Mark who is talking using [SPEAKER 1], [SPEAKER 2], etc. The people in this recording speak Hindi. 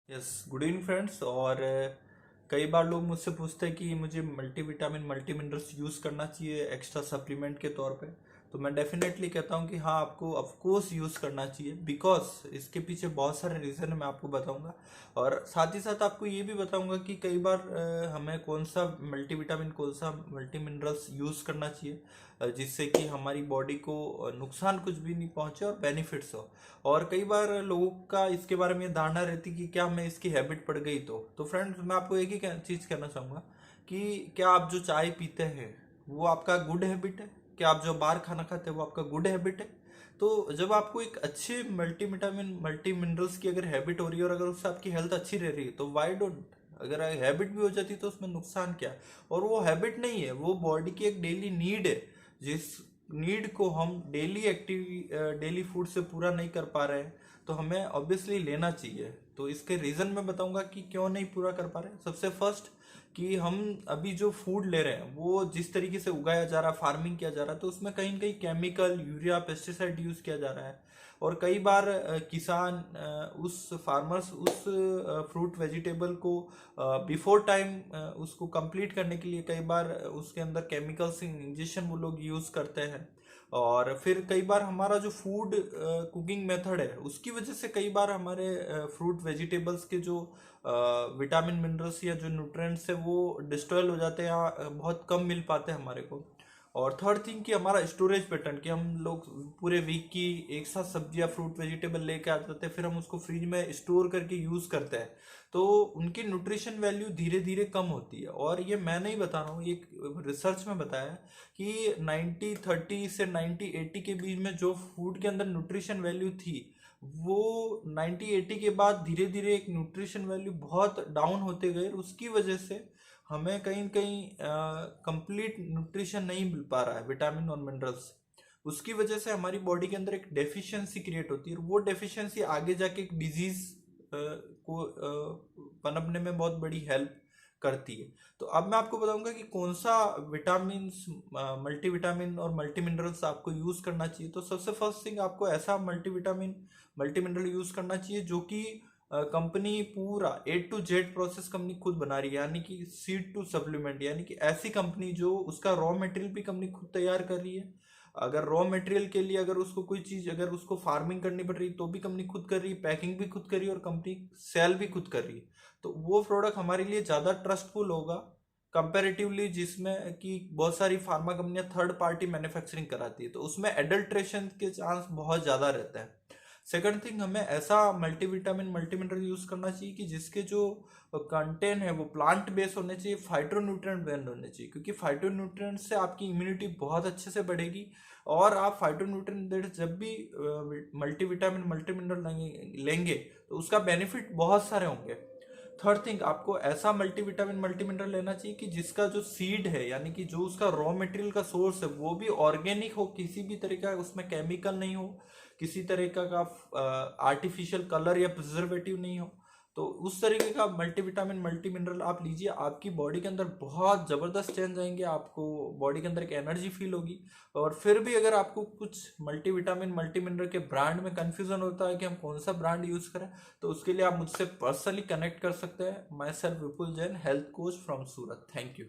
[SPEAKER 1] Yes, good evening friends. और कई बार लोग मुझसे पूछते हैं कि मुझे मल्टीविटामिन मल्टी मिनरल्स यूज़ करना चाहिए एक्स्ट्रा सप्लीमेंट के तौर पे। तो मैं डेफिनेटली कहता हूँ कि हाँ, आपको ऑफ कोर्स यूज़ करना चाहिए, बिकॉज इसके पीछे बहुत सारे रीज़न है, मैं आपको बताऊंगा। और साथ ही साथ आपको ये भी बताऊंगा कि कई बार हमें कौन सा मल्टीविटामिन कौन सा मल्टी मिनरल्स यूज़ करना चाहिए, जिससे कि हमारी बॉडी को नुकसान कुछ भी नहीं पहुंचे और बेनिफिट्स हो। और कई बार लोगों का इसके बारे में ये धारणा रहती कि क्या हमें इसकी हैबिट पड़ गई। तो फ्रेंड्स, मैं आपको एक ही चीज़ कहना चाहूँगा कि क्या आप जो चाय पीते हैं वो आपका गुड हैबिट है? क्या आप जो बाहर खाना खाते हैं वो आपका गुड हैबिट है? तो जब आपको एक अच्छे मल्टीविटामिन मल्टी मिनरल्स की अगर हैबिट हो रही है और अगर उससे आपकी हेल्थ अच्छी रह रही है, तो वाई डोंट। अगर हैबिट भी हो जाती तो उसमें नुकसान क्या? और वो हैबिट नहीं है, वो बॉडी की एक डेली नीड है। जिस नीड को हम डेली फूड से पूरा नहीं कर पा रहे हैं, तो हमें ऑब्वियसली लेना चाहिए। तो इसके रीज़न मैं बताऊंगा कि क्यों नहीं पूरा कर पा रहे हैं। सबसे फर्स्ट, कि हम अभी जो फूड ले रहे हैं वो जिस तरीके से उगाया जा रहा है, फार्मिंग किया जा रहा है, तो उसमें कहीं ना कहीं केमिकल, यूरिया, पेस्टिसाइड यूज़ किया जा रहा है। और कई बार किसान उस फार्मर्स उस फ्रूट वेजिटेबल को बिफोर टाइम उसको कंप्लीट करने के लिए कई बार उसके अंदर केमिकल्स इंजेक्शन वो लोग यूज़ करते हैं। और फिर कई बार हमारा जो फूड कुकिंग मेथड है उसकी वजह से कई बार हमारे फ्रूट वेजिटेबल्स के जो विटामिन मिनरल्स या जो न्यूट्रिएंट्स है वो डिस्ट्रॉयल हो जाते हैं या बहुत कम मिल पाते हैं हमारे को। और थर्ड थिंग कि हमारा स्टोरेज पैटर्न, कि हम लोग पूरे वीक की एक साथ सब्जियां फ्रूट वेजिटेबल लेके आ जाते हैं, फिर हम उसको फ्रिज में स्टोर करके यूज़ करते हैं, तो उनकी न्यूट्रिशन वैल्यू धीरे धीरे कम होती है। और ये मैं नहीं बता रहा हूँ, ये रिसर्च में बताया है कि 90-30 से 90-80 के बीच में जो फूड के अंदर न्यूट्रिशन वैल्यू थी, वो 90-80 के बाद धीरे धीरे एक न्यूट्रिशन वैल्यू बहुत डाउन होते गए, और उसकी वजह से हमें कहीं न कहीं कंप्लीट न्यूट्रिशन नहीं मिल पा रहा है, विटामिन और मिनरल्स। उसकी वजह से हमारी बॉडी के अंदर एक डेफिशिएंसी क्रिएट होती है, और वो डेफिशिएंसी आगे जाके एक डिजीज को पनपने में बहुत बड़ी हेल्प करती है। तो अब मैं आपको बताऊंगा कि कौन सा विटामिन, मल्टीविटामिन और मल्टी मिनरल्स आपको यूज करना चाहिए। तो सबसे फर्स्ट थिंग, आपको ऐसा मल्टीविटामिन मल्टी मिनरल यूज करना चाहिए जो कि कंपनी पूरा A to Z process company खुद बना रही है, यानी कि सीड टू सप्लीमेंट, यानी कि ऐसी कंपनी जो उसका रॉ मटेरियल भी कंपनी खुद तैयार कर रही है। अगर रॉ मटेरियल के लिए अगर उसको कोई चीज, अगर उसको फार्मिंग करनी पड़ रही है तो भी कंपनी खुद कर रही है, पैकिंग भी खुद कर रही है, और कंपनी सेल भी खुद कर रही है। तो वो प्रोडक्ट हमारे लिए ज़्यादा ट्रस्टफुल होगा कंपेरेटिवली, जिसमें कि बहुत सारी फार्मा कंपनियां थर्ड पार्टी मैन्युफैक्चरिंग कराती है, तो उसमें एडल्ट्रेशन के चांस बहुत ज़्यादा रहता है। सेकंड थिंग, हमें ऐसा मल्टीविटामिन मल्टी मिनरल यूज करना चाहिए कि जिसके जो कंटेंट है वो प्लांट बेस्ड होने चाहिए, फाइटोन्यूट्रिएंट बेस्ड होने चाहिए, क्योंकि फाइटोन्यूट्रिएंट से आपकी इम्यूनिटी बहुत अच्छे से बढ़ेगी। और आप फाइटोन्यूट्रिएंट जब भी मल्टीविटामिन मल्टी मिनरल लेंगे तो उसका बेनिफिट बहुत सारे होंगे। थर्ड थिंग, आपको ऐसा मल्टीविटामिन मल्टी मिनरल लेना चाहिए कि जिसका जो सीड है, यानी कि जो उसका रॉ मटेरियल का सोर्स है, वो भी ऑर्गेनिक हो, किसी भी तरीका उसमें केमिकल नहीं हो, किसी तरीका का आर्टिफिशियल कलर या प्रिजर्वेटिव नहीं हो। तो उस तरीके का मल्टीविटामिन मल्टी मिनरल आप लीजिए, आपकी बॉडी के अंदर बहुत ज़बरदस्त चेंज आएंगे, आपको बॉडी के अंदर एक एनर्जी फील होगी। और फिर भी अगर आपको कुछ मल्टीविटामिन मल्टी मिनरल के ब्रांड में कंफ्यूजन होता है कि हम कौन सा ब्रांड यूज़ करें, तो उसके लिए आप मुझसे पर्सनली कनेक्ट कर सकते हैं। My self Vipul Jain, health coach from Surat. Thank you.